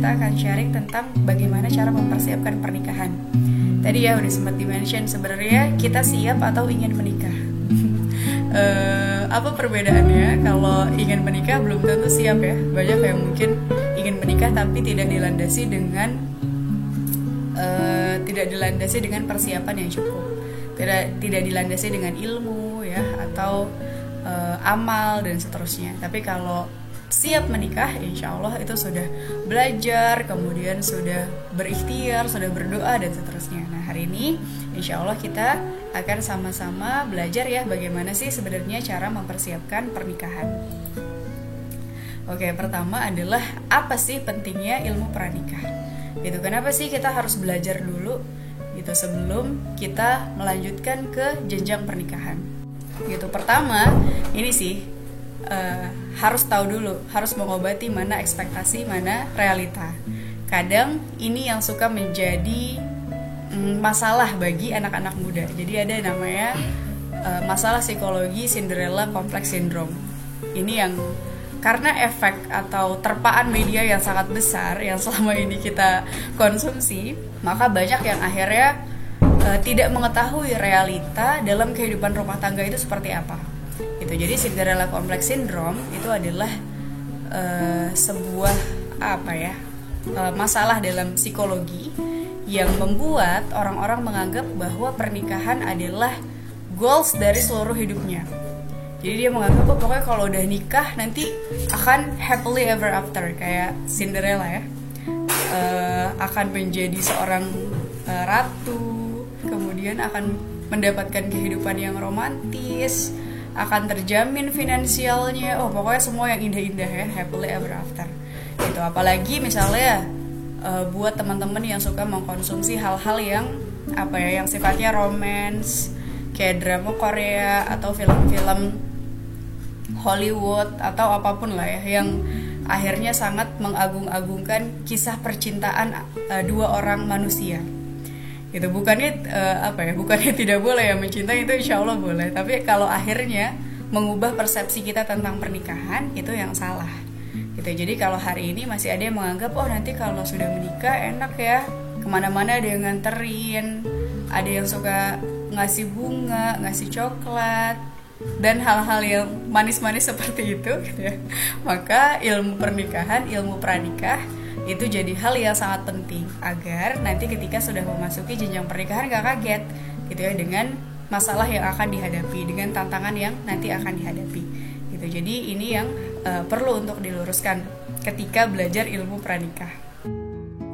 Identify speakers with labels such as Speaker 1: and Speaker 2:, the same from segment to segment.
Speaker 1: kita akan sharing tentang bagaimana cara mempersiapkan pernikahan. Tadi ya udah sempat di-mention sebenarnya kita siap atau ingin menikah. Apa perbedaannya? Kalau ingin menikah belum tentu siap ya. Banyak yang mungkin ingin menikah tapi tidak dilandasi dengan persiapan yang cukup. Tidak dilandasi dengan ilmu ya atau amal dan seterusnya. Tapi kalau siap menikah, insya Allah itu sudah belajar, kemudian sudah berikhtiar, sudah berdoa dan seterusnya. Nah hari ini insya Allah kita akan sama-sama belajar ya bagaimana sih sebenarnya cara mempersiapkan pernikahan. Oke, pertama adalah apa sih pentingnya ilmu pranikah? Gitu, kenapa sih kita harus belajar dulu gitu sebelum kita melanjutkan ke jenjang pernikahan? Gitu, pertama ini sih harus tahu dulu, harus mengobati mana ekspektasi, mana realita. Kadang ini yang suka menjadi masalah bagi anak-anak muda. Jadi ada namanya masalah psikologi Cinderella Complex Syndrome. Ini yang karena efek atau terpaan media yang sangat besar yang selama ini kita konsumsi, maka banyak yang akhirnya tidak mengetahui realita dalam kehidupan rumah tangga itu seperti apa. Gitu. Jadi Cinderella Complex Syndrome itu adalah sebuah masalah dalam psikologi yang membuat orang-orang menganggap bahwa pernikahan adalah goals dari seluruh hidupnya. Jadi dia menganggap pokoknya kalau udah nikah nanti akan happily ever after kayak Cinderella ya, akan menjadi seorang ratu, kemudian akan mendapatkan kehidupan yang romantis, akan terjamin finansialnya, pokoknya semua yang indah-indah ya, happily ever after. Gitu. Apalagi misalnya buat teman-teman yang suka mengkonsumsi hal-hal yang yang sifatnya romance, kayak drama Korea atau film-film Hollywood atau apapun lah ya, yang akhirnya sangat mengagung-agungkan kisah percintaan dua orang manusia. Gitu, bukannya bukannya tidak boleh ya mencintai, itu insya Allah boleh, tapi kalau akhirnya mengubah persepsi kita tentang pernikahan itu yang salah gitu. Jadi kalau hari ini masih ada yang menganggap nanti kalau sudah menikah enak ya, kemana-mana ada yang nganterin, ada yang suka ngasih bunga, ngasih coklat dan hal-hal yang manis-manis seperti itu gitu ya. Maka ilmu pernikahan, ilmu pranikah itu jadi hal yang sangat penting agar nanti ketika sudah memasuki jenjang pernikahan gak kaget gitu ya dengan masalah yang akan dihadapi, dengan tantangan yang nanti akan dihadapi gitu. Jadi ini yang perlu untuk diluruskan ketika belajar ilmu pranikah.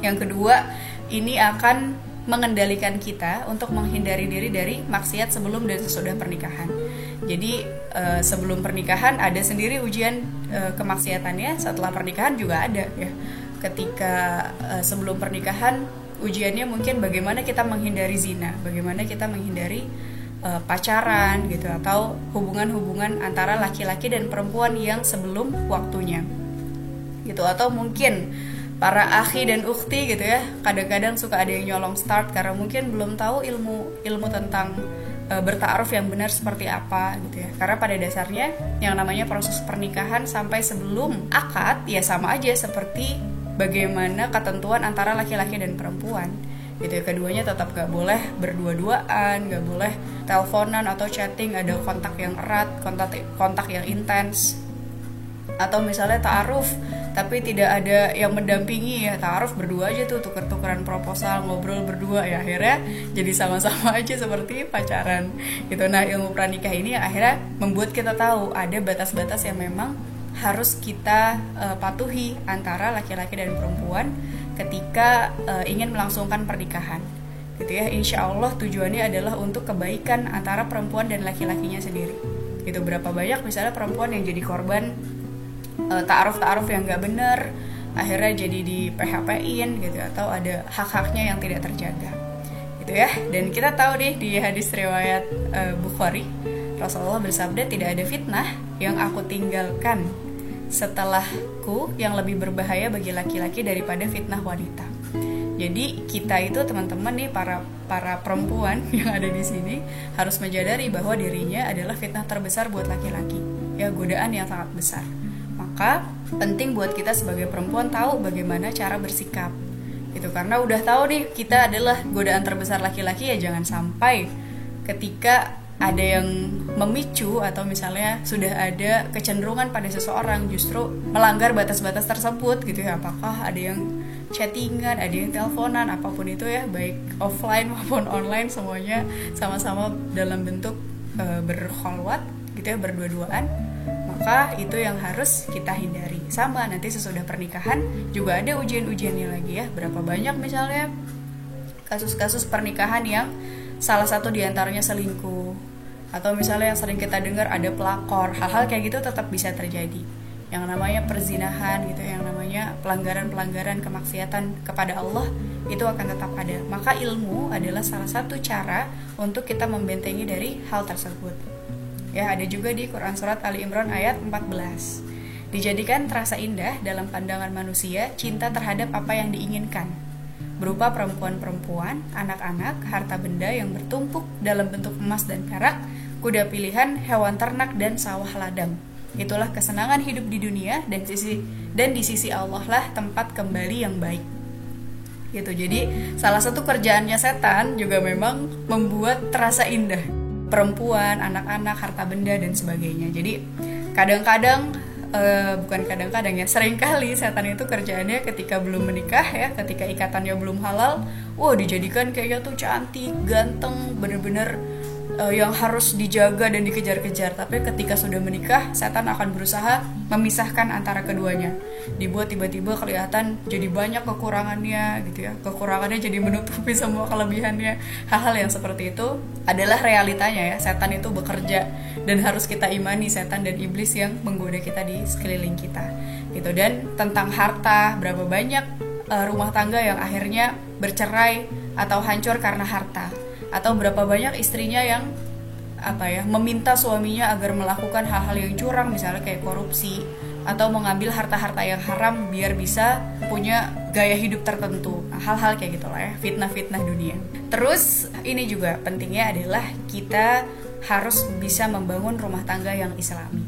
Speaker 1: Yang kedua, ini akan mengendalikan kita untuk menghindari diri dari maksiat sebelum dan sesudah pernikahan. Jadi sebelum pernikahan ada sendiri ujian kemaksiatannya, setelah pernikahan juga ada ya. Ketika sebelum pernikahan ujiannya mungkin bagaimana kita menghindari zina, bagaimana kita menghindari pacaran gitu, atau hubungan-hubungan antara laki-laki dan perempuan yang sebelum waktunya gitu. Atau mungkin para akhi dan ukhti gitu ya, kadang-kadang suka ada yang nyolong start karena mungkin belum tahu ilmu tentang bertaaruf yang benar seperti apa gitu ya. Karena pada dasarnya yang namanya proses pernikahan sampai sebelum akad ya sama aja seperti bagaimana ketentuan antara laki-laki dan perempuan gitu ya. Keduanya tetap gak boleh berdua-duaan, gak boleh teleponan atau chatting, ada kontak yang erat, kontak yang intens. Atau misalnya ta'aruf tapi tidak ada yang mendampingi ya, ta'aruf berdua aja tuh, tuker-tukeran proposal, ngobrol berdua ya, akhirnya jadi sama-sama aja seperti pacaran gitu. Nah ilmu pranikah ini akhirnya membuat kita tahu ada batas-batas yang memang harus kita patuhi antara laki-laki dan perempuan ketika ingin melangsungkan pernikahan gitu ya. Insya Allah tujuannya adalah untuk kebaikan antara perempuan dan laki-lakinya sendiri gitu. Berapa banyak misalnya perempuan yang jadi korban ta'aruf yang gak bener, akhirnya jadi di PHP-in gitu, atau ada hak-haknya yang tidak terjaga gitu ya. Dan kita tahu deh di hadis riwayat Bukhari, Rasulullah bersabda, tidak ada fitnah yang aku tinggalkan setelahku yang lebih berbahaya bagi laki-laki daripada fitnah wanita. Jadi kita itu teman-teman nih, para perempuan yang ada di sini harus menyadari bahwa dirinya adalah fitnah terbesar buat laki-laki ya, godaan yang sangat besar. Maka penting buat kita sebagai perempuan tahu bagaimana cara bersikap gitu, karena udah tahu nih kita adalah godaan terbesar laki-laki, ya jangan sampai ketika ada yang memicu atau misalnya sudah ada kecenderungan pada seseorang justru melanggar batas-batas tersebut gitu ya. Apakah ada yang chattingan, ada yang teleponan, apapun itu ya, baik offline maupun online, semuanya sama-sama dalam bentuk berkholwat gitu ya, berdua-duaan, maka itu yang harus kita hindari. Sama nanti sesudah pernikahan juga ada ujian-ujiannya lagi ya. Berapa banyak misalnya kasus-kasus pernikahan yang salah satu diantaranya selingkuh, atau misalnya yang sering kita dengar ada pelakor. Hal-hal kayak gitu tetap bisa terjadi. Yang namanya perzinahan gitu, yang namanya pelanggaran-pelanggaran kemaksiatan kepada Allah itu akan tetap ada. Maka ilmu adalah salah satu cara untuk kita membentengi dari hal tersebut. Ya, ada juga di Quran Surat Ali Imran ayat 14. Dijadikan terasa indah dalam pandangan manusia cinta terhadap apa yang diinginkan, berupa perempuan-perempuan, anak-anak, harta benda yang bertumpuk dalam bentuk emas dan perak, kuda pilihan, hewan ternak, dan sawah ladang. Itulah kesenangan hidup di dunia, dan di sisi Allah lah tempat kembali yang baik. Gitu. Jadi salah satu kerjaannya setan juga memang membuat terasa indah perempuan, anak-anak, harta benda, dan sebagainya. Jadi kadang-kadang bukan kadang-kadang ya, seringkali setan itu kerjaannya ketika belum menikah ya, ketika ikatannya belum halal, dijadikan kayaknya tuh cantik, ganteng, bener-bener yang harus dijaga dan dikejar-kejar. Tapi ketika sudah menikah, setan akan berusaha memisahkan antara keduanya, dibuat tiba-tiba kelihatan jadi banyak kekurangannya gitu ya, kekurangannya jadi menutupi semua kelebihannya. Hal-hal yang seperti itu adalah realitanya ya, setan itu bekerja, dan harus kita imani setan dan iblis yang menggoda kita di sekeliling kita gitu. Dan tentang harta, berapa banyak rumah tangga yang akhirnya bercerai atau hancur karena harta, atau berapa banyak istrinya yang meminta suaminya agar melakukan hal-hal yang curang, misalnya kayak korupsi atau mengambil harta-harta yang haram biar bisa punya gaya hidup tertentu. Hal-hal kayak gitulah ya, fitnah-fitnah dunia. Terus ini juga pentingnya adalah kita harus bisa membangun rumah tangga yang islami,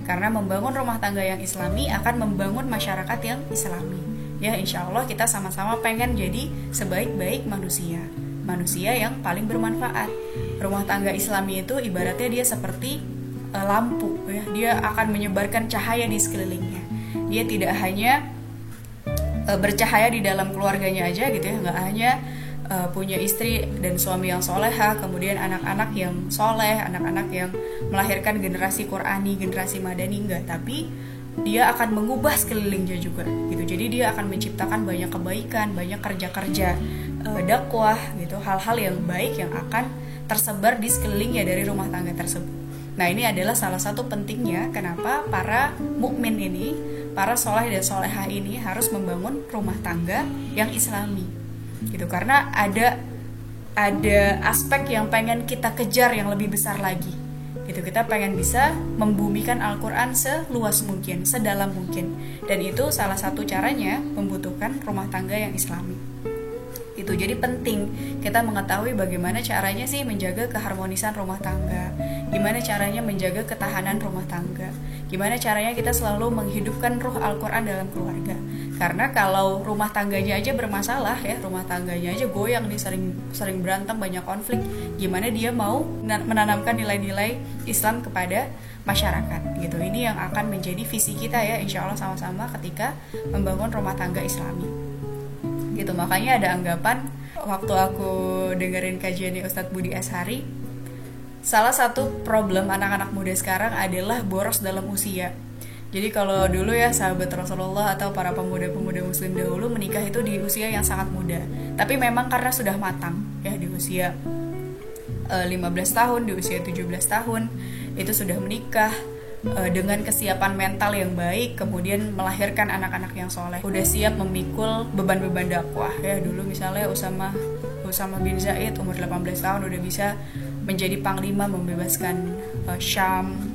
Speaker 1: karena membangun rumah tangga yang islami akan membangun masyarakat yang islami. Ya, insya Allah kita sama-sama pengen jadi sebaik-baik manusia yang paling bermanfaat. Rumah tangga islami itu ibaratnya dia seperti lampu ya, dia akan menyebarkan cahaya di sekelilingnya. Dia tidak hanya bercahaya di dalam keluarganya aja gitu ya, nggak hanya punya istri dan suami yang soleha, kemudian anak-anak yang soleh, anak-anak yang melahirkan generasi Qurani, generasi Madani, enggak, tapi dia akan mengubah sekelilingnya juga gitu. Jadi dia akan menciptakan banyak kebaikan, banyak kerja-kerja dakwah gitu, hal-hal yang baik yang akan tersebar di sekelilingnya dari rumah tangga tersebut. Nah, ini adalah salah satu pentingnya kenapa para mukmin ini, para soleh dan solehah ini harus membangun rumah tangga yang islami gitu, karena ada aspek yang pengen kita kejar yang lebih besar lagi gitu. Kita pengen bisa membumikan Al-Quran seluas mungkin, sedalam mungkin, dan itu salah satu caranya membutuhkan rumah tangga yang islami itu. Jadi penting kita mengetahui bagaimana caranya sih menjaga keharmonisan rumah tangga, gimana caranya menjaga ketahanan rumah tangga, gimana caranya kita selalu menghidupkan ruh Al-Quran dalam keluarga. Karena kalau rumah tangganya aja bermasalah ya, rumah tangganya aja goyang nih, sering berantem, banyak konflik, gimana dia mau menanamkan nilai-nilai Islam kepada masyarakat gitu. Ini yang akan menjadi visi kita ya, insya Allah sama-sama ketika membangun rumah tangga islami gitu. Makanya ada anggapan waktu aku dengerin kajiannya Ustadz Budi Ashari, salah satu problem anak-anak muda sekarang adalah boros dalam usia. Jadi kalau dulu ya sahabat Rasulullah atau para pemuda-pemuda muslim dahulu menikah itu di usia yang sangat muda, tapi memang karena sudah matang ya, di usia 15 tahun, di usia 17 tahun itu sudah menikah dengan kesiapan mental yang baik, kemudian melahirkan anak-anak yang soleh, udah siap memikul beban-beban dakwah ya. Dulu misalnya Usama bin Zaid umur 18 tahun udah bisa menjadi panglima membebaskan Syam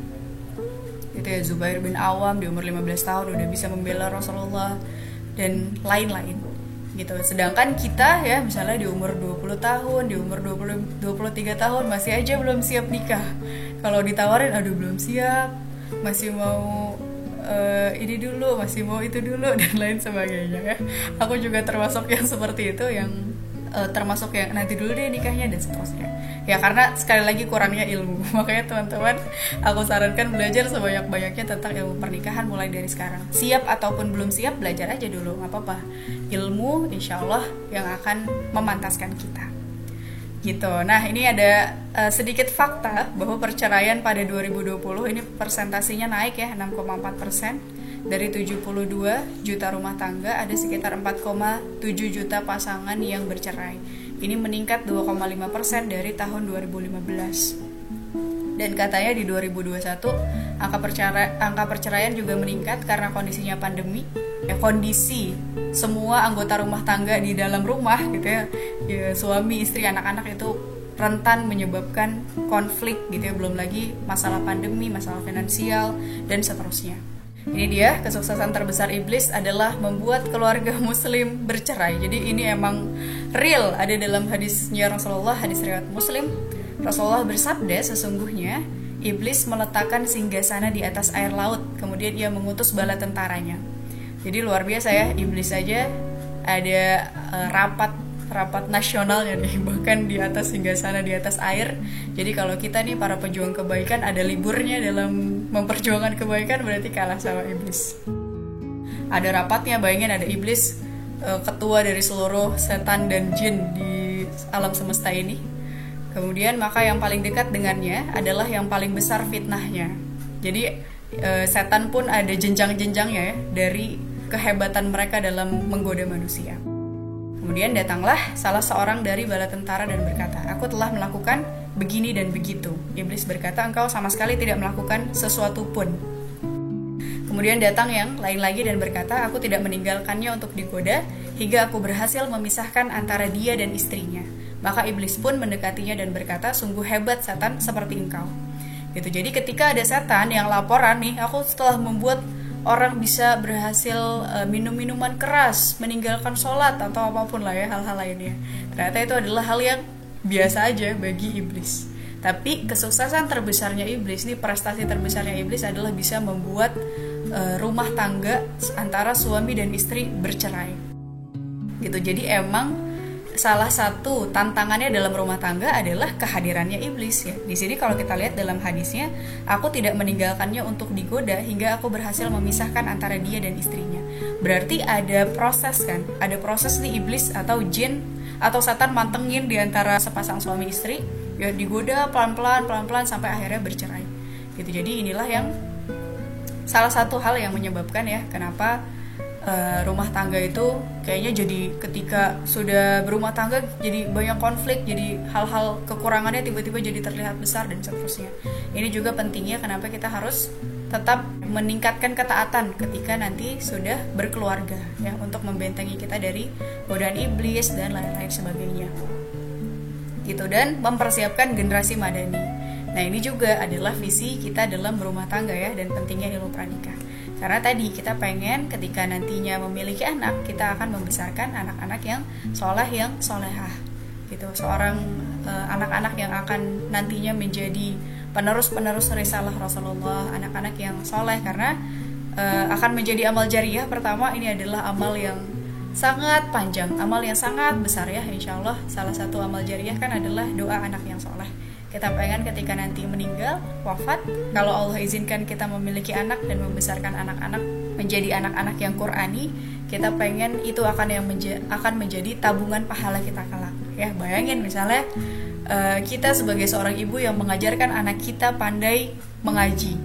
Speaker 1: gitu ya. Zubair bin Awam di umur 15 tahun udah bisa membela Rasulullah dan lain-lain gitu. Sedangkan kita ya misalnya di umur 20 tahun, di umur 23 tahun masih aja belum siap nikah. Kalau ditawarin aduh belum siap, masih mau ini dulu, masih mau itu dulu dan lain sebagainya ya. Aku juga termasuk yang seperti itu, yang termasuk yang nanti dulu deh nikahnya dan seterusnya ya, karena sekali lagi kurangnya ilmu. Makanya teman-teman, aku sarankan belajar sebanyak-banyaknya tentang ilmu pernikahan mulai dari sekarang. Siap ataupun belum siap, belajar aja dulu, gak apa-apa. Ilmu insya Allah yang akan memantaskan kita gitu. Nah, ini ada sedikit fakta bahwa perceraian pada 2020 ini persentasinya naik ya, 6,4%. Dari 72 juta rumah tangga, ada sekitar 4,7 juta pasangan yang bercerai. Ini meningkat 2,5% dari tahun 2015. Dan katanya di 2021 angka perceraian juga meningkat karena kondisinya pandemi. Ya, kondisi semua anggota rumah tangga di dalam rumah gitu ya, suami, istri, anak-anak itu rentan menyebabkan konflik gitu ya, belum lagi masalah pandemi, masalah finansial dan seterusnya. Ini dia, kesuksesan terbesar iblis adalah membuat keluarga muslim bercerai. Jadi ini emang real, ada dalam hadisnya Rasulullah, hadis riwayat Muslim. Rasulullah bersabda, sesungguhnya iblis meletakkan singgasana di atas air laut, kemudian ia mengutus bala tentaranya. Jadi luar biasa ya, iblis saja ada rapat nasionalnya nih, bahkan di atas singgasana di atas air. Jadi kalau kita nih para pejuang kebaikan ada liburnya dalam memperjuangkan kebaikan, berarti kalah sama iblis. Ada rapatnya, bayangin ada iblis, ketua dari seluruh setan dan jin di alam semesta ini. Kemudian maka yang paling dekat dengannya adalah yang paling besar fitnahnya. Jadi setan pun ada jenjang-jenjangnya ya, dari kehebatan mereka dalam menggoda manusia. Kemudian datanglah salah seorang dari bala tentara dan berkata, aku telah melakukan begini dan begitu. Iblis berkata, engkau sama sekali tidak melakukan sesuatu pun. Kemudian datang yang lain lagi dan berkata, aku tidak meninggalkannya untuk digoda hingga aku berhasil memisahkan antara dia dan istrinya. Maka iblis pun mendekatinya dan berkata, sungguh hebat setan seperti engkau. Gitu. Jadi ketika ada setan yang laporan nih, aku setelah membuat orang bisa berhasil minum minuman keras, meninggalkan sholat atau apapun lah ya, hal-hal lainnya. Ternyata itu adalah hal yang biasa aja bagi iblis. Tapi kesuksesan terbesarnya iblis, nih prestasi terbesarnya iblis adalah bisa membuat rumah tangga antara suami dan istri bercerai. Gitu. Jadi emang salah satu tantangannya dalam rumah tangga adalah kehadirannya iblis ya. Di sini kalau kita lihat dalam hadisnya, aku tidak meninggalkannya untuk digoda hingga aku berhasil memisahkan antara dia dan istrinya. Berarti ada proses kan? Ada proses nih iblis atau jin atau setan mantengin di antara sepasang suami istri, ya digoda pelan-pelan sampai akhirnya bercerai. Gitu. Jadi inilah yang salah satu hal yang menyebabkan ya kenapa rumah tangga itu kayaknya jadi ketika sudah berumah tangga jadi banyak konflik, jadi hal-hal kekurangannya tiba-tiba jadi terlihat besar dan seterusnya. Ini juga pentingnya kenapa kita harus tetap meningkatkan ketaatan ketika nanti sudah berkeluarga ya, untuk membentengi kita dari godaan iblis dan lain-lain sebagainya. Gitu, dan mempersiapkan generasi madani. Nah, ini juga adalah visi kita dalam berumah tangga ya, dan pentingnya ilmu pranikah. Karena tadi kita pengen ketika nantinya memiliki anak, kita akan membesarkan anak-anak yang soleh, yang solehah gitu. Seorang anak-anak yang akan nantinya menjadi penerus-penerus risalah Rasulullah, anak-anak yang soleh, karena akan menjadi amal jariyah. Pertama, ini adalah amal yang sangat panjang, amal yang sangat besar ya, insya Allah. Salah satu amal jariyah kan adalah doa anak yang soleh. Kita pengen ketika nanti meninggal, wafat, kalau Allah izinkan kita memiliki anak dan membesarkan anak-anak menjadi anak-anak yang Qur'ani, kita pengen itu akan menjadi tabungan pahala kita kelak. Ya, bayangin misalnya kita sebagai seorang ibu yang mengajarkan anak kita pandai mengaji,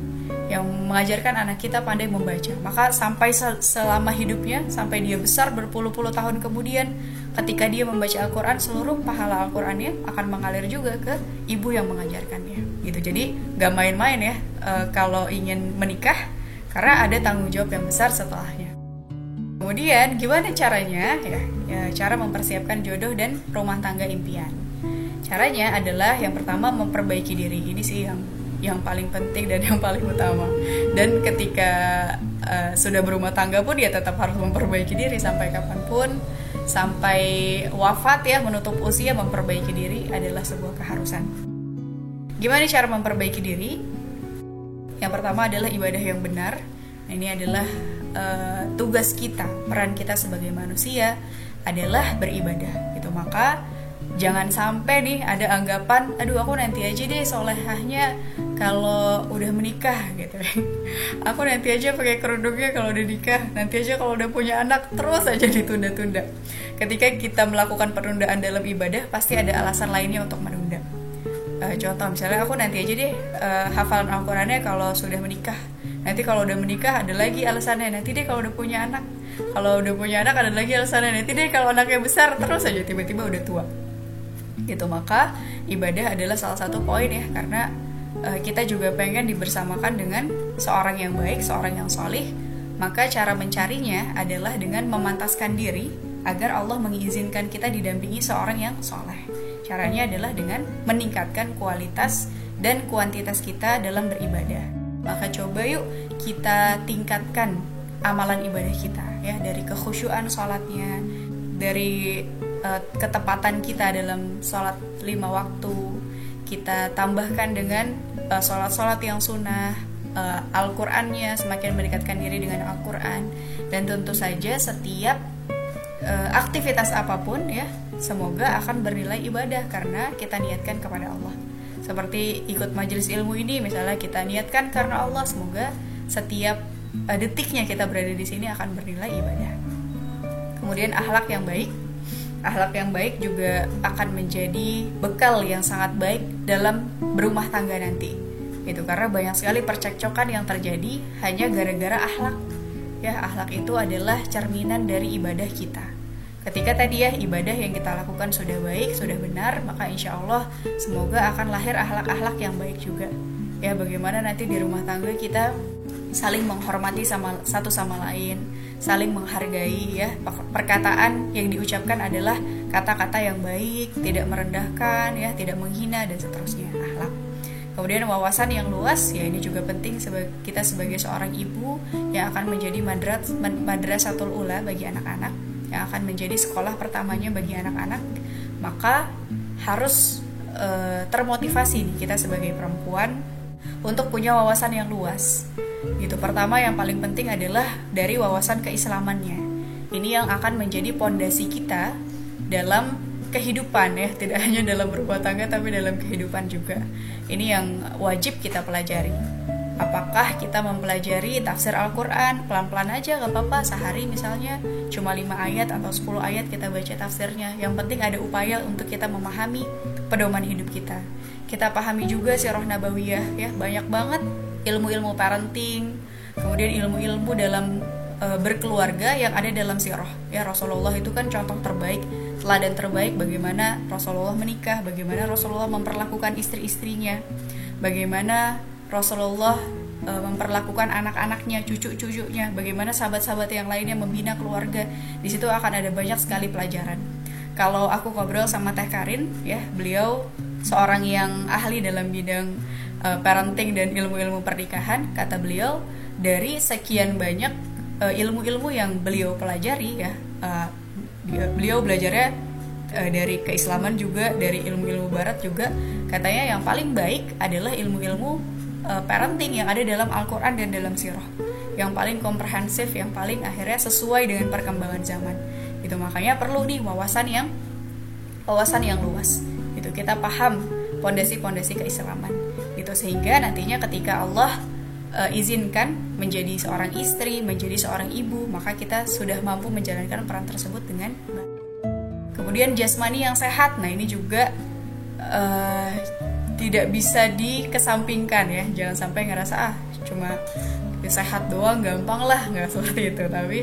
Speaker 1: yang mengajarkan anak kita pandai membaca, maka sampai selama hidupnya, sampai dia besar berpuluh-puluh tahun kemudian, ketika dia membaca Al-Quran, seluruh pahala Al-Qurannya akan mengalir juga ke ibu yang mengajarkannya. Gitu. Jadi gak main-main ya kalau ingin menikah, karena ada tanggung jawab yang besar setelahnya. Kemudian gimana caranya ya, cara mempersiapkan jodoh dan rumah tangga impian. Caranya adalah yang pertama memperbaiki diri. Ini sih yang paling penting dan yang paling utama. Dan ketika sudah berumah tangga pun ya tetap harus memperbaiki diri sampai kapanpun, sampai wafat ya, menutup usia, memperbaiki diri adalah sebuah keharusan. Gimana cara memperbaiki diri? Yang pertama adalah ibadah yang benar. Nah, ini adalah tugas kita, peran kita sebagai manusia adalah beribadah gitu. Maka jangan sampai nih ada anggapan, aduh aku nanti aja deh solehahnya kalau udah menikah gitu. Aku nanti aja pakai kerudungnya kalau udah nikah, nanti aja kalau udah punya anak, terus aja ditunda-tunda. Ketika kita melakukan penundaan dalam ibadah, pasti ada alasan lainnya untuk menunda. Contoh misalnya aku nanti aja deh hafalan Al-Qurannya kalau sudah menikah. Nanti kalau udah menikah ada lagi alasannya, nanti deh kalau udah punya anak. Kalau udah punya anak ada lagi alasannya, nanti deh kalau anaknya besar, terus aja tiba-tiba udah tua. Gitu. Maka ibadah adalah salah satu poin ya, karena kita juga pengen dibersamakan dengan seorang yang baik, seorang yang solih. Maka cara mencarinya adalah dengan memantaskan diri agar Allah mengizinkan kita didampingi seorang yang soleh. Caranya adalah dengan meningkatkan kualitas dan kuantitas kita dalam beribadah. Maka coba yuk kita tingkatkan amalan ibadah kita ya, dari kekhusyuan sholatnya, dari ketepatan kita dalam sholat 5 waktu, kita tambahkan dengan sholat-sholat yang sunnah, Al-Qur'annya, semakin mendekatkan diri dengan Al-Qur'an, dan tentu saja setiap aktivitas apapun ya, semoga akan bernilai ibadah karena kita niatkan kepada Allah. Seperti ikut majelis ilmu ini misalnya, kita niatkan karena Allah, semoga setiap detiknya kita berada di sini akan bernilai ibadah. Kemudian akhlak yang baik juga akan menjadi bekal yang sangat baik dalam berumah tangga nanti. Itu karena banyak sekali percekcokan yang terjadi hanya gara-gara akhlak. Ya, akhlak itu adalah cerminan dari ibadah kita. Ketika tadi ya ibadah yang kita lakukan sudah baik, sudah benar, maka insya Allah semoga akan lahir akhlak-akhlak yang baik juga. Ya, bagaimana nanti di rumah tangga kita saling menghormati satu sama lain, saling menghargai ya. Perkataan yang diucapkan adalah kata-kata yang baik, tidak merendahkan ya, tidak menghina dan seterusnya, akhlak. Kemudian wawasan yang luas ya, ini juga penting kita sebagai seorang ibu yang akan menjadi madrasatul ula bagi anak-anak, yang akan menjadi sekolah pertamanya bagi anak-anak. Maka harus termotivasi nih kita sebagai perempuan untuk punya wawasan yang luas. Gitu. Pertama yang paling penting adalah dari wawasan keislamannya. Ini yang akan menjadi pondasi kita dalam kehidupan ya, tidak hanya dalam berumah tangga tapi dalam kehidupan juga. Ini yang wajib kita pelajari. Apakah kita mempelajari tafsir Al-Quran pelan-pelan aja, gak apa-apa, sehari misalnya cuma 5 ayat atau 10 ayat kita baca tafsirnya. Yang penting ada upaya untuk kita memahami pedoman hidup kita. Kita pahami juga sirah nabawiyah ya, banyak banget ilmu-ilmu parenting, kemudian ilmu-ilmu dalam berkeluarga yang ada dalam sirah ya. Rasulullah itu kan contoh terbaik, teladan terbaik bagaimana Rasulullah menikah, bagaimana Rasulullah memperlakukan istri-istrinya, bagaimana Rasulullah memperlakukan anak-anaknya, cucu-cucunya, bagaimana sahabat-sahabat yang lainnya membina keluarga. Di situ akan ada banyak sekali pelajaran. Kalau aku ngobrol sama Teh Karin ya, beliau seorang yang ahli dalam bidang parenting dan ilmu-ilmu pernikahan. Kata beliau, dari sekian banyak ilmu-ilmu yang beliau pelajari ya, beliau belajarnya dari keislaman juga, dari ilmu-ilmu barat juga. Katanya yang paling baik adalah ilmu-ilmu parenting yang ada dalam Al-Quran dan dalam sirah, yang paling komprehensif, yang paling akhirnya sesuai dengan perkembangan zaman. Itu makanya perlu nih wawasan yang luas. Itu kita paham pondasi-pondasi keislaman. Itu sehingga nantinya ketika Allah izinkan menjadi seorang istri, menjadi seorang ibu, maka kita sudah mampu menjalankan peran tersebut dengan baik. Kemudian jasmani yang sehat, nah ini juga tidak bisa dikesampingkan ya. Jangan sampai ngerasa cuma sehat doang gampang lah, nggak seperti itu. Tapi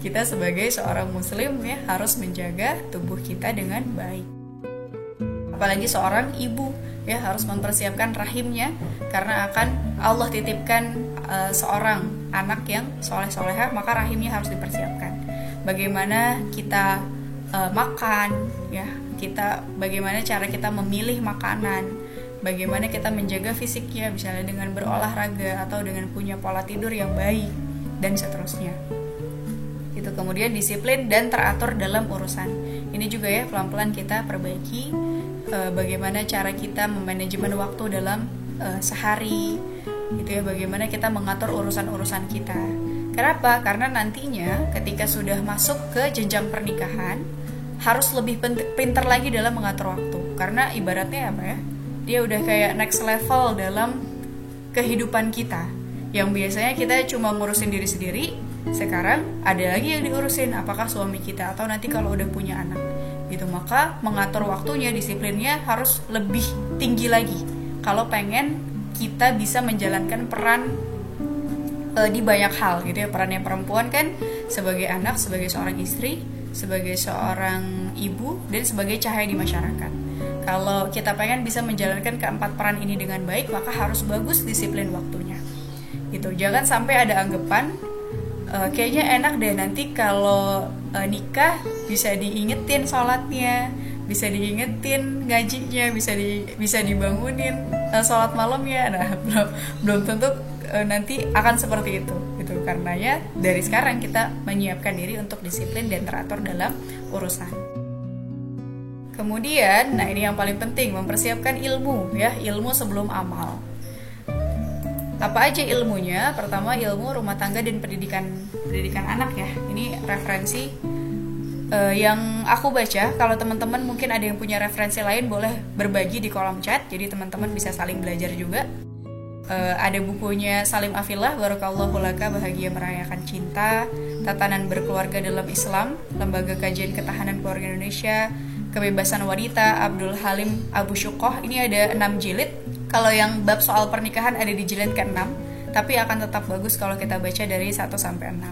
Speaker 1: kita sebagai seorang muslim ya harus menjaga tubuh kita dengan baik. Apalagi seorang ibu ya harus mempersiapkan rahimnya, karena akan Allah titipkan seorang anak yang soleh-solehah, maka rahimnya harus dipersiapkan. Bagaimana kita makan ya, bagaimana cara kita memilih makanan, bagaimana kita menjaga fisiknya, misalnya dengan berolahraga atau dengan punya pola tidur yang baik dan seterusnya. Itu kemudian disiplin dan teratur dalam urusan. Ini juga ya pelan-pelan kita perbaiki. Bagaimana cara kita memanajemen waktu dalam sehari, gitu ya. Bagaimana kita mengatur urusan-urusan kita. Kenapa? Karena nantinya ketika sudah masuk ke jenjang pernikahan harus lebih pintar lagi dalam mengatur waktu. Karena ibaratnya apa ya? Dia udah kayak next level dalam kehidupan kita. Yang biasanya kita cuma ngurusin diri sendiri, sekarang ada lagi yang diurusin, apakah suami kita atau nanti kalau udah punya anak. Gitu, maka mengatur waktunya, disiplinnya harus lebih tinggi lagi. Kalau pengen kita bisa menjalankan peran di banyak hal gitu ya. Perannya perempuan kan sebagai anak, sebagai seorang istri, sebagai seorang ibu, dan sebagai cahaya di masyarakat. Kalau kita pengen bisa menjalankan keempat peran ini dengan baik, maka harus bagus disiplin waktunya gitu. Jangan sampai ada anggapan kayaknya enak deh nanti kalau nikah bisa diingetin sholatnya, bisa diingetin ngajinya, bisa dibangunin sholat malamnya. Nah, belum tentu nanti akan seperti itu gitu. Karenanya dari sekarang kita menyiapkan diri untuk disiplin dan teratur dalam urusan. Kemudian, nah ini yang paling penting, mempersiapkan ilmu ya, ilmu sebelum amal. Apa aja ilmunya? Pertama, ilmu rumah tangga dan pendidikan anak ya. Ini referensi yang aku baca. Kalau teman-teman mungkin ada yang punya referensi lain, boleh berbagi di kolom chat. Jadi teman-teman bisa saling belajar juga. Ada bukunya Salim Afillah, Barakallahu Laka, Bahagia Merayakan Cinta, Tatanan Berkeluarga dalam Islam, Lembaga Kajian Ketahanan Keluarga Indonesia, Kebebasan Wanita, Abdul Halim Abu Syukoh. Ini ada 6 jilid. Kalau yang bab soal pernikahan ada di jilid ke-6, tapi akan tetap bagus kalau kita baca dari 1 sampai 6.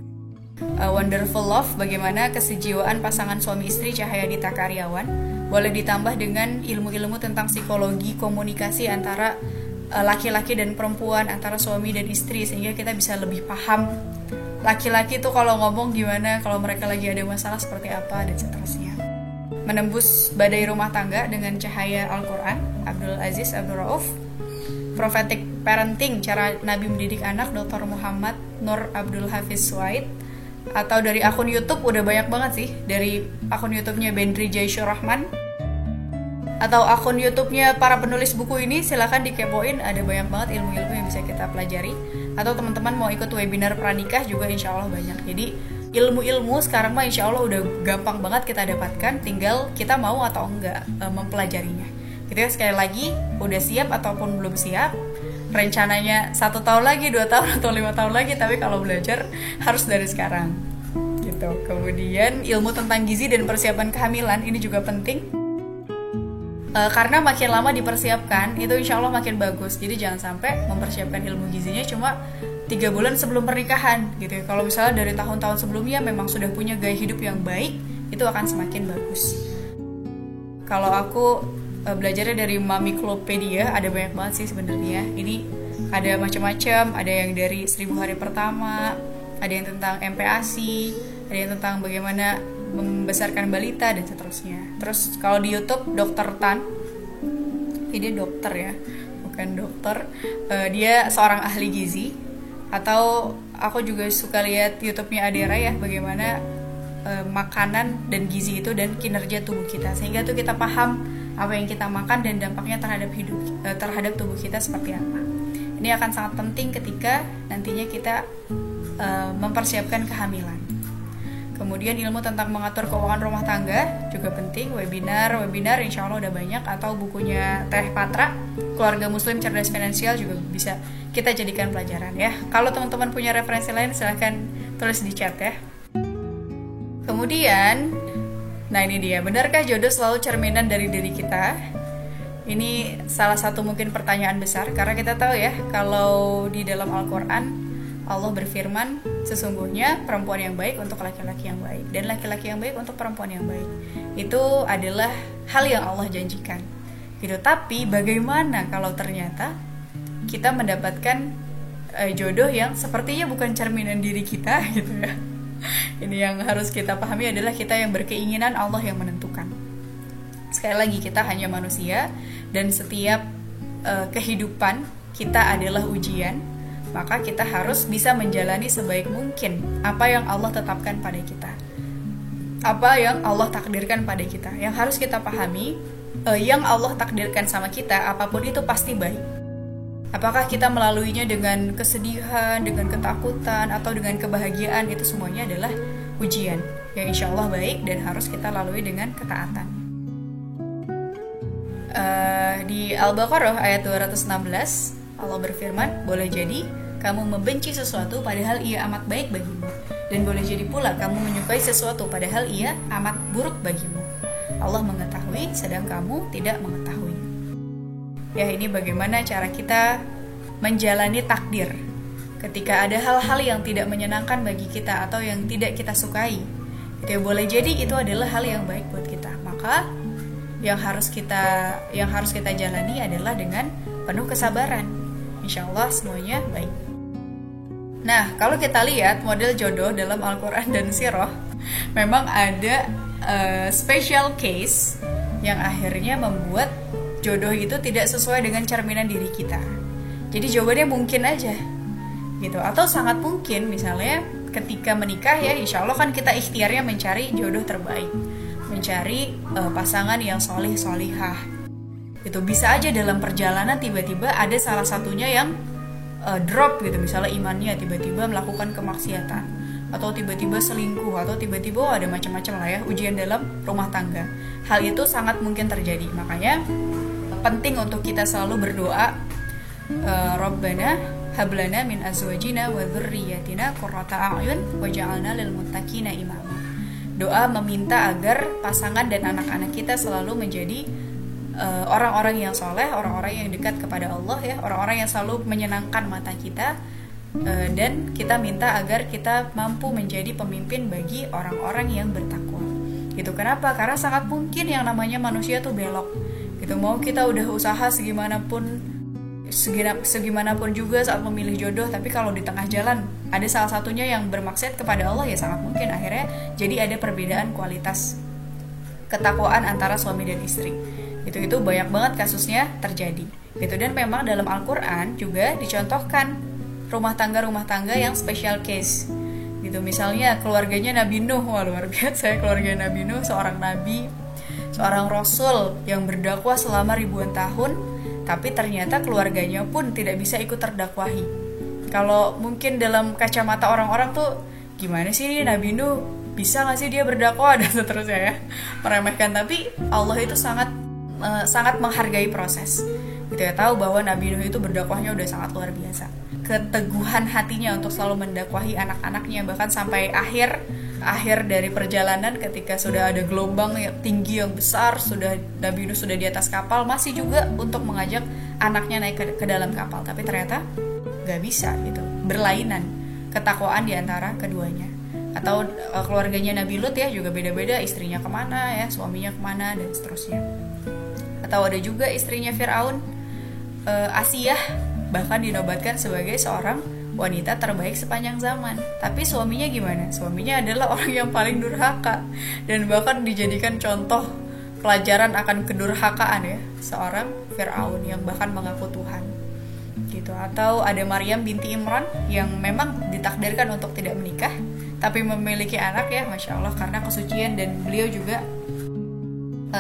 Speaker 1: Wonderful Love, bagaimana kesejiwaan pasangan suami istri, Cahaya Dita Karyawan. Boleh ditambah dengan ilmu-ilmu tentang psikologi komunikasi antara laki-laki dan perempuan, antara suami dan istri, sehingga kita bisa lebih paham laki-laki tuh kalau ngomong gimana, kalau mereka lagi ada masalah seperti apa, dan seterusnya. Menembus Badai Rumah Tangga dengan Cahaya Al-Quran, Abdul Aziz Abdul Rauf. Prophetic Parenting, Cara Nabi Mendidik Anak, Dr. Muhammad Nur Abdul Hafiz Suwaid. Atau dari akun YouTube udah banyak banget sih. Dari akun YouTube-nya Bendri Jaisyur Rahman, atau akun YouTube-nya para penulis buku ini, silahkan dikepoin. Ada banyak banget ilmu-ilmu yang bisa kita pelajari. Atau teman-teman mau ikut webinar pranikah juga insya Allah banyak. Jadi ilmu-ilmu sekarang mah insya Allah udah gampang banget kita dapatkan, tinggal kita mau atau enggak mempelajarinya gitu ya. Sekali lagi, udah siap ataupun belum siap, rencananya 1 tahun lagi, 2 tahun atau 5 tahun lagi, tapi kalau belajar harus dari sekarang gitu. Kemudian ilmu tentang gizi dan persiapan kehamilan ini juga penting, karena makin lama dipersiapkan itu insya Allah makin bagus. Jadi jangan sampai mempersiapkan ilmu gizinya cuma 3 bulan sebelum pernikahan gitu ya. Kalau misalnya dari tahun-tahun sebelumnya memang sudah punya gaya hidup yang baik, itu akan semakin bagus. Kalau aku belajarnya dari Mamiklopedia, ada banyak banget sih sebenarnya. Ini ada macam-macam, ada yang dari 1000 hari pertama, ada yang tentang MPASI, ada yang tentang bagaimana membesarkan balita, dan seterusnya. Terus kalau di YouTube, Dr. Tan, ini dokter ya, bukan dokter, dia seorang ahli gizi. Atau aku juga suka lihat YouTube-nya Adera ya, bagaimana makanan dan gizi itu dan kinerja tubuh kita, sehingga tuh kita paham apa yang kita makan dan dampaknya terhadap tubuh kita seperti apa. Ini akan sangat penting ketika nantinya kita mempersiapkan kehamilan. Kemudian ilmu tentang mengatur keuangan rumah tangga juga penting. Webinar insya Allah udah banyak. Atau bukunya Teh Patra, Keluarga Muslim Cerdas Finansial, juga bisa kita jadikan pelajaran ya. Kalau teman-teman punya referensi lain silahkan tulis di chat ya. Kemudian, nah ini dia, benarkah jodoh selalu cerminan dari diri kita? Ini salah satu mungkin pertanyaan besar, karena kita tahu ya, kalau di dalam Al-Quran Allah berfirman, sesungguhnya perempuan yang baik untuk laki-laki yang baik, dan laki-laki yang baik untuk perempuan yang baik. Itu adalah hal yang Allah janjikan gitu. Tapi bagaimana kalau ternyata kita mendapatkan jodoh yang sepertinya bukan cerminan diri kita gitu ya. Ini yang harus kita pahami adalah kita yang berkeinginan, Allah yang menentukan. Sekali lagi, kita hanya manusia, dan setiap kehidupan kita adalah ujian. Maka kita harus bisa menjalani sebaik mungkin apa yang Allah tetapkan pada kita, apa yang Allah takdirkan pada kita. Yang harus kita pahami, yang Allah takdirkan sama kita, apapun itu pasti baik. Apakah kita melaluinya dengan kesedihan, dengan ketakutan, atau dengan kebahagiaan, itu semuanya adalah ujian yang insya Allah baik dan harus kita lalui dengan ketaatan. Di Al-Baqarah ayat 216 Allah berfirman, boleh jadi kamu membenci sesuatu padahal ia amat baik bagimu, dan boleh jadi pula kamu menyukai sesuatu padahal ia amat buruk bagimu. Allah mengetahui sedang kamu tidak mengetahui. Ya, ini bagaimana cara kita menjalani takdir. Ketika ada hal-hal yang tidak menyenangkan bagi kita atau yang tidak kita sukai, itu ya boleh jadi itu adalah hal yang baik buat kita. Maka yang harus kita jalani adalah dengan penuh kesabaran. Insya Allah semuanya baik. Nah, kalau kita lihat model jodoh dalam Al-Quran dan Sirah, memang ada special case yang akhirnya membuat jodoh itu tidak sesuai dengan cerminan diri kita. Jadi jawabannya mungkin aja gitu, atau sangat mungkin misalnya ketika menikah ya, insya Allah kan kita ikhtiarnya mencari jodoh terbaik, mencari pasangan yang solih solihah. Itu bisa aja dalam perjalanan tiba-tiba ada salah satunya yang drop gitu, misalnya imannya tiba-tiba melakukan kemaksiatan, atau tiba-tiba selingkuh, atau tiba-tiba ada macam-macam lah ya, ujian dalam rumah tangga. Hal itu sangat mungkin terjadi. Makanya penting untuk kita selalu berdoa, Rabbana hablana min azwajina wa dzurriyyatina qurrata a'yun waj'alna lil muttaqina imama. Doa meminta agar pasangan dan anak-anak kita selalu menjadi orang-orang yang soleh, orang-orang yang dekat kepada Allah ya, orang-orang yang selalu menyenangkan mata kita, dan kita minta agar kita mampu menjadi pemimpin bagi orang-orang yang bertakwa. Gitu. Kenapa? Karena sangat mungkin yang namanya manusia tuh belok. Gitu. Mau kita udah usaha segimanapun juga saat memilih jodoh, tapi kalau di tengah jalan ada salah satunya yang bermaksiat kepada Allah, ya sangat mungkin akhirnya jadi ada perbedaan kualitas ketakwaan antara suami dan istri. Itu banyak banget kasusnya terjadi. Gitu. Dan memang dalam Al-Quran juga dicontohkan rumah tangga yang special case. Gitu. Misalnya keluarganya Nabi Nuh, wah luar biasa, keluarga Nabi Nuh, seorang nabi, seorang rasul yang berdakwah selama ribuan tahun, tapi ternyata keluarganya pun tidak bisa ikut terdakwahi. Kalau mungkin dalam kacamata orang-orang tuh, gimana sih ini Nabi Nuh, bisa gak sih dia berdakwah, dan seterusnya ya, meremehkan. Tapi Allah itu sangat menghargai proses. Gitu ya, tahu bahwa Nabi Nuh itu berdakwahnya udah sangat luar biasa. Keteguhan hatinya untuk selalu mendakwahi anak-anaknya, bahkan sampai akhir dari perjalanan ketika sudah ada gelombang yang tinggi yang besar, Nabi Nuh sudah di atas kapal, masih juga untuk mengajak anaknya naik ke dalam kapal. Tapi ternyata gak bisa gitu, berlainan ketakwaan di antara keduanya. Atau keluarganya Nabi Lut ya juga beda-beda, istrinya kemana ya, suaminya kemana, dan seterusnya. Atau ada juga istrinya Fir'aun, Asiyah, bahkan dinobatkan sebagai seorang wanita terbaik sepanjang zaman. Tapi suaminya gimana? Suaminya adalah orang yang paling durhaka, dan bahkan dijadikan contoh pelajaran akan kedurhakaan ya, seorang Fir'aun yang bahkan mengaku Tuhan. Gitu. Atau ada Maryam binti Imran yang memang ditakdirkan untuk tidak menikah, tapi memiliki anak ya, Masya Allah, karena kesucian, dan beliau juga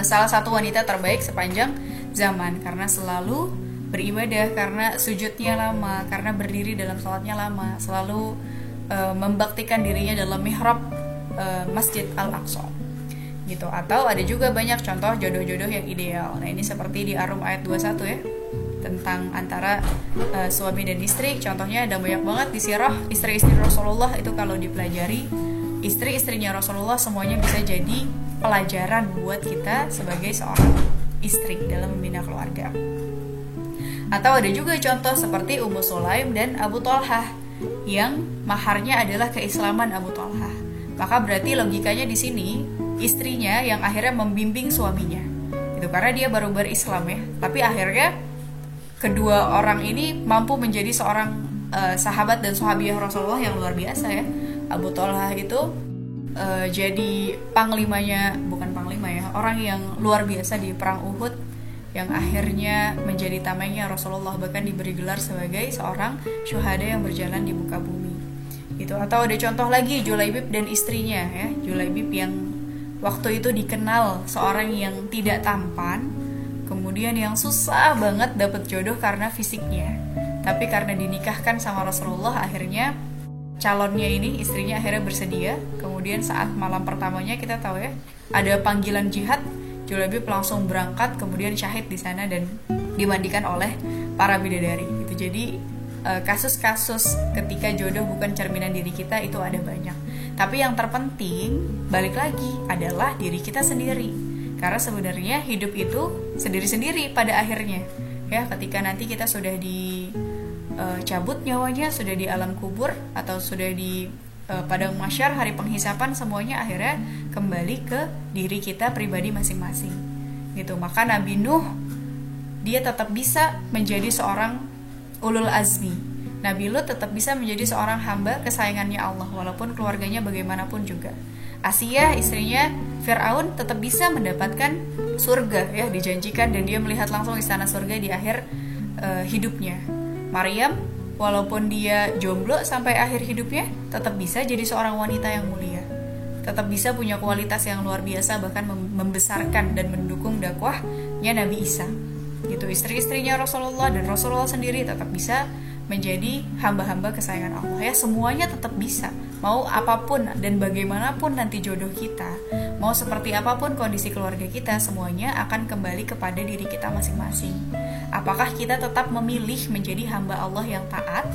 Speaker 1: salah satu wanita terbaik sepanjang zaman karena selalu beribadah, karena sujudnya lama, karena berdiri dalam sholatnya lama, selalu membaktikan dirinya dalam mihrab Masjid Al-Aqsa. Gitu. Atau ada juga banyak contoh jodoh-jodoh yang ideal. Nah, ini seperti di Ar-Rum ayat 21 ya, tentang antara suami dan istri. Contohnya ada banyak banget di sirah istri-istri Rasulullah. Itu kalau dipelajari, istri-istrinya Rasulullah semuanya bisa jadi pelajaran buat kita sebagai seorang istri dalam membina keluarga. Atau ada juga contoh seperti Ummu Sulaim dan Abu Thalhah yang maharnya adalah keislaman Abu Thalhah. Maka berarti logikanya di sini istrinya yang akhirnya membimbing suaminya. Itu karena dia baru berislam ya. Tapi akhirnya kedua orang ini mampu menjadi seorang sahabat dan sahabiah Rasulullah yang luar biasa ya. Abu Thalhah itu jadi bukan panglima ya, orang yang luar biasa di perang Uhud, yang akhirnya menjadi tamengnya Rasulullah, bahkan diberi gelar sebagai seorang syuhada yang berjalan di muka bumi. Gitu. Atau ada contoh lagi Julaibib dan istrinya ya, Julaibib yang waktu itu dikenal seorang yang tidak tampan, kemudian yang susah banget dapat jodoh karena fisiknya. tapi karena dinikahkan sama Rasulullah, akhirnya calonnya ini, istrinya akhirnya bersedia. Kemudian saat malam pertamanya kita tahu ya, ada panggilan jihad, Julaibib langsung berangkat, kemudian syahid di sana dan dimandikan oleh para bidadari. Gitu. Jadi kasus-kasus ketika jodoh bukan cerminan diri kita itu ada banyak. Tapi yang terpenting balik lagi adalah diri kita sendiri. Karena sebenarnya hidup itu sendiri-sendiri pada akhirnya. Ya, ketika nanti kita sudah cabut nyawanya, sudah di alam kubur atau sudah di padang mahsyar, hari penghisapan, semuanya akhirnya kembali ke diri kita pribadi masing-masing. Gitu. Maka Nabi Nuh dia tetap bisa menjadi seorang ulul azmi. Nabi Lut tetap bisa menjadi seorang hamba kesayangannya Allah walaupun keluarganya bagaimanapun juga. Asia, istrinya Fir'aun, tetap bisa mendapatkan surga, ya, dijanjikan, dan dia melihat langsung istana surga di akhir hidupnya. Maryam, walaupun dia jomblo sampai akhir hidupnya, tetap bisa jadi seorang wanita yang mulia, tetap bisa punya kualitas yang luar biasa, bahkan membesarkan dan mendukung dakwahnya Nabi Isa. Gitu. Istri-istrinya Rasulullah dan Rasulullah sendiri tetap bisa menjadi hamba-hamba kesayangan Allah, ya. Semuanya tetap bisa, mau apapun dan bagaimanapun nanti jodoh kita, mau seperti apapun kondisi keluarga kita, semuanya akan kembali kepada diri kita masing-masing. Apakah kita tetap memilih menjadi hamba Allah yang taat?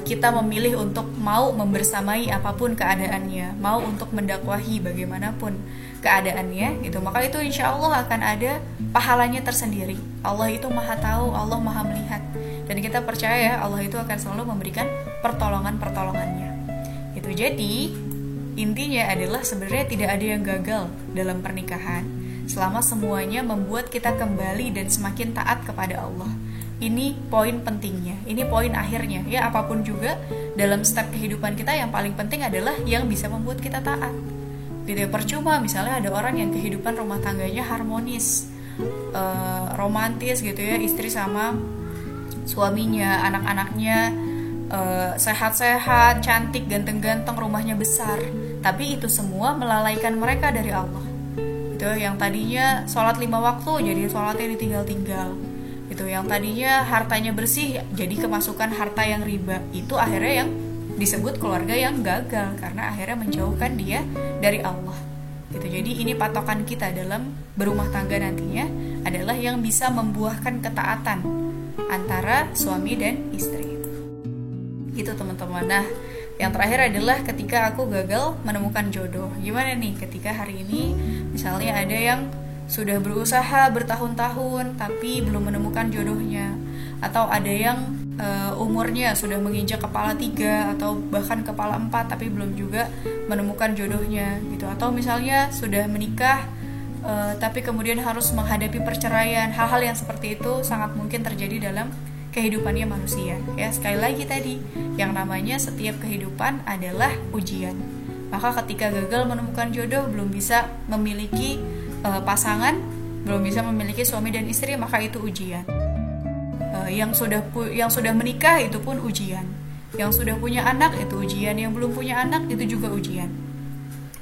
Speaker 1: Kita memilih untuk mau membersamai apapun keadaannya, mau untuk mendakwahi bagaimanapun keadaannya, gitu. Maka itu insya Allah akan ada pahalanya tersendiri. Allah itu maha tahu, Allah maha melihat, dan kita percaya Allah itu akan selalu memberikan pertolongan-pertolongannya. Itu jadi intinya adalah sebenarnya tidak ada yang gagal dalam pernikahan selama semuanya membuat kita kembali dan semakin taat kepada Allah. Ini poin pentingnya, ini poin akhirnya, ya. Apapun juga dalam step kehidupan kita, yang paling penting adalah yang bisa membuat kita taat. Gitu. Percuma misalnya ada orang yang kehidupan rumah tangganya harmonis, romantis gitu ya, istri sama suaminya, anak-anaknya sehat-sehat, cantik, ganteng-ganteng, rumahnya besar, tapi itu semua melalaikan mereka dari Allah. Gitu. Yang tadinya sholat 5 waktu jadi sholatnya ditinggal-tinggal. Itu yang tadinya hartanya bersih jadi kemasukan harta yang riba. Itu akhirnya yang disebut keluarga yang gagal karena akhirnya menjauhkan dia dari Allah. Gitu. Jadi ini patokan kita dalam berumah tangga nantinya adalah yang bisa membuahkan ketaatan antara suami dan istri. Gitu teman-teman. Nah, yang terakhir adalah ketika aku gagal menemukan jodoh. Gimana nih ketika hari ini misalnya ada yang sudah berusaha bertahun-tahun tapi belum menemukan jodohnya, atau ada yang umurnya sudah menginjak kepala 3 atau bahkan kepala 4 tapi belum juga menemukan jodohnya gitu, atau misalnya sudah menikah tapi kemudian harus menghadapi perceraian. Hal-hal yang seperti itu sangat mungkin terjadi dalam kehidupannya manusia, ya. Sekali lagi tadi, yang namanya setiap kehidupan adalah ujian. Maka ketika gagal menemukan jodoh, belum bisa memiliki pasangan, belum bisa memiliki suami dan istri, maka itu ujian. Yang sudah menikah itu pun ujian. Yang sudah punya anak itu ujian, yang belum punya anak itu juga ujian.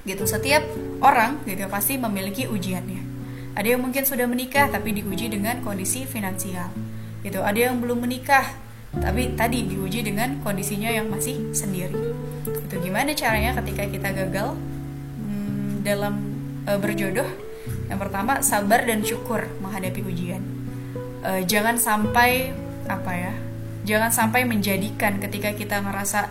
Speaker 1: Gitu. Setiap orang gitu pasti memiliki ujiannya. Ada yang mungkin sudah menikah tapi diuji dengan kondisi finansial. Gitu. Ada yang belum menikah tapi tadi diuji dengan kondisinya yang masih sendiri. Itu gimana caranya ketika kita gagal dalam berjodoh? Yang pertama, sabar dan syukur menghadapi ujian. Jangan sampai jangan sampai menjadikan ketika kita ngerasa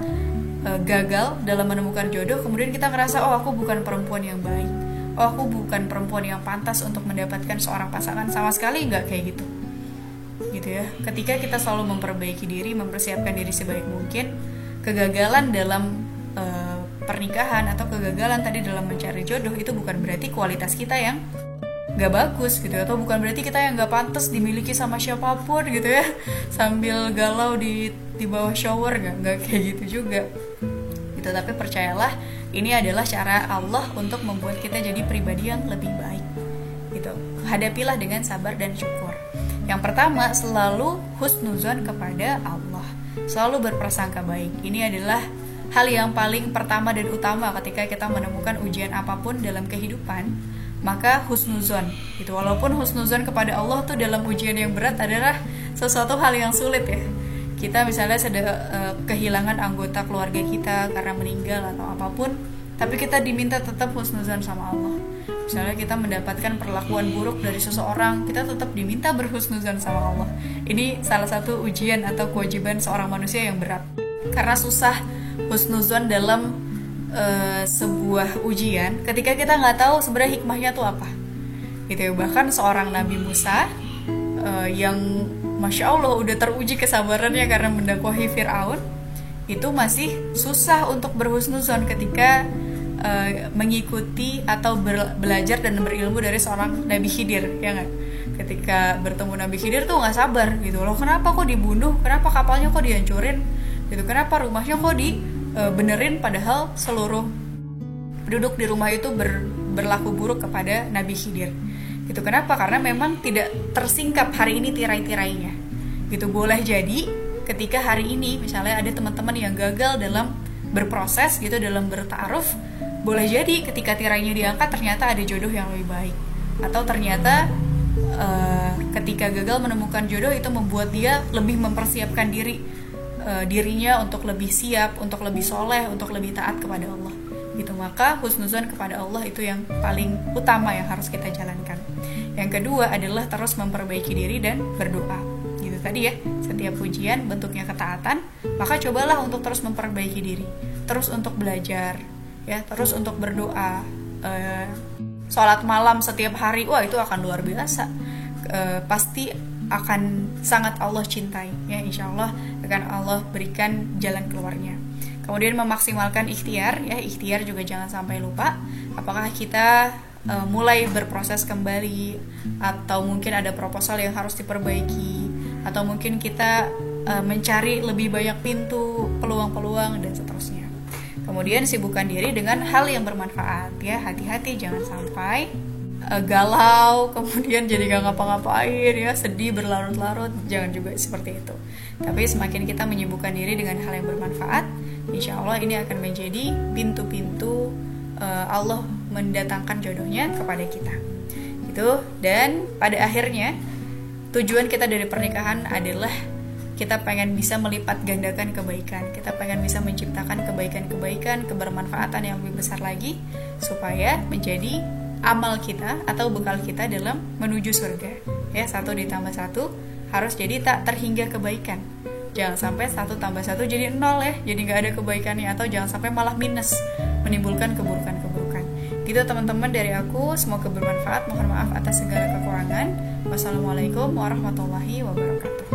Speaker 1: gagal dalam menemukan jodoh, kemudian kita ngerasa, oh aku bukan perempuan yang baik, oh aku bukan perempuan yang pantas untuk mendapatkan seorang pasangan. Sama sekali nggak kayak gitu. Gitu ya. Ketika kita selalu memperbaiki diri, mempersiapkan diri sebaik mungkin, kegagalan dalam pernikahan atau kegagalan tadi dalam mencari jodoh itu bukan berarti kualitas kita yang gak bagus gitu, atau bukan berarti kita yang gak pantas dimiliki sama siapapun gitu ya, sambil galau di bawah shower, gak kayak gitu juga gitu. Tapi percayalah, ini adalah cara Allah untuk membuat kita jadi pribadi yang lebih baik gitu. Hadapilah dengan sabar dan syukur. Yang pertama, selalu husnuzon kepada Allah, selalu berprasangka baik. Ini adalah hal yang paling pertama dan utama ketika kita menemukan ujian apapun dalam kehidupan. maka husnuzon gitu. Walaupun husnuzon kepada Allah tuh dalam ujian yang berat adalah sesuatu hal yang sulit ya. Kita misalnya kehilangan anggota keluarga kita karena meninggal atau apapun, tapi kita diminta tetap husnuzon sama Allah. Misalnya kita mendapatkan perlakuan buruk dari seseorang, kita tetap diminta berhusnuzon sama Allah. Ini salah satu ujian atau kewajiban seorang manusia yang berat. Karena susah husnuzon dalam sebuah ujian ketika kita nggak tahu sebenarnya hikmahnya tuh apa. Gitu ya. Bahkan seorang Nabi Musa yang Masya Allah udah teruji kesabarannya karena mendakwahi Fir'aun, itu masih susah untuk berhusnuzon ketika mengikuti atau belajar dan berilmu dari seorang Nabi Khidir, ya nggak? Ketika bertemu Nabi Khidir tuh nggak sabar gitu loh, kenapa kok dibunuh, kenapa kapalnya kok dihancurin, gitu, kenapa rumahnya kok dibenerin, padahal seluruh penduduk di rumah itu berlaku buruk kepada Nabi Khidir. Gitu, kenapa? Karena memang tidak tersingkap hari ini tirai-tirainya. Gitu, boleh jadi ketika hari ini misalnya ada teman-teman yang gagal dalam berproses gitu, dalam bertaaruf, boleh jadi ketika tirainya diangkat ternyata ada jodoh yang lebih baik, atau ternyata ketika gagal menemukan jodoh itu membuat dia lebih mempersiapkan dirinya untuk lebih siap, untuk lebih soleh, untuk lebih taat kepada Allah. Gitu, maka husnuzon kepada Allah itu yang paling utama yang harus kita jalankan. Yang kedua adalah terus memperbaiki diri dan berdoa. Gitu tadi ya, setiap ujian bentuknya ketaatan, maka cobalah untuk terus memperbaiki diri, terus untuk belajar, ya, terus untuk berdoa, sholat malam setiap hari, wah itu akan luar biasa, pasti akan sangat Allah cintai, ya, insya Allah akan Allah berikan jalan keluarnya. Kemudian memaksimalkan ikhtiar, ya, ikhtiar juga jangan sampai lupa. Apakah kita mulai berproses kembali, atau mungkin ada proposal yang harus diperbaiki, atau mungkin kita mencari lebih banyak pintu, peluang-peluang dan seterusnya. Kemudian sibukkan diri dengan hal yang bermanfaat, ya, hati-hati jangan sampai galau, kemudian jadi gak ngapa-ngapain, ya, sedih berlarut-larut, jangan juga seperti itu. Tapi semakin kita menyibukkan diri dengan hal yang bermanfaat, insya Allah ini akan menjadi pintu-pintu Allah mendatangkan jodohnya kepada kita. Gitu. Dan pada akhirnya tujuan kita dari pernikahan adalah kita pengen bisa melipat gandakan kebaikan, kita pengen bisa menciptakan kebaikan-kebaikan, kebermanfaatan yang lebih besar lagi, supaya menjadi amal kita atau bekal kita dalam menuju surga. Ya, 1 ditambah 1 harus jadi tak terhingga kebaikan. Jangan sampai 1 tambah 1 jadi 0, ya, jadi gak ada kebaikannya, atau jangan sampai malah minus, menimbulkan keburukan-keburukan. Gitu teman-teman dari aku, semoga bermanfaat. Mohon maaf atas segala kekurangan. Wassalamualaikum warahmatullahi wabarakatuh.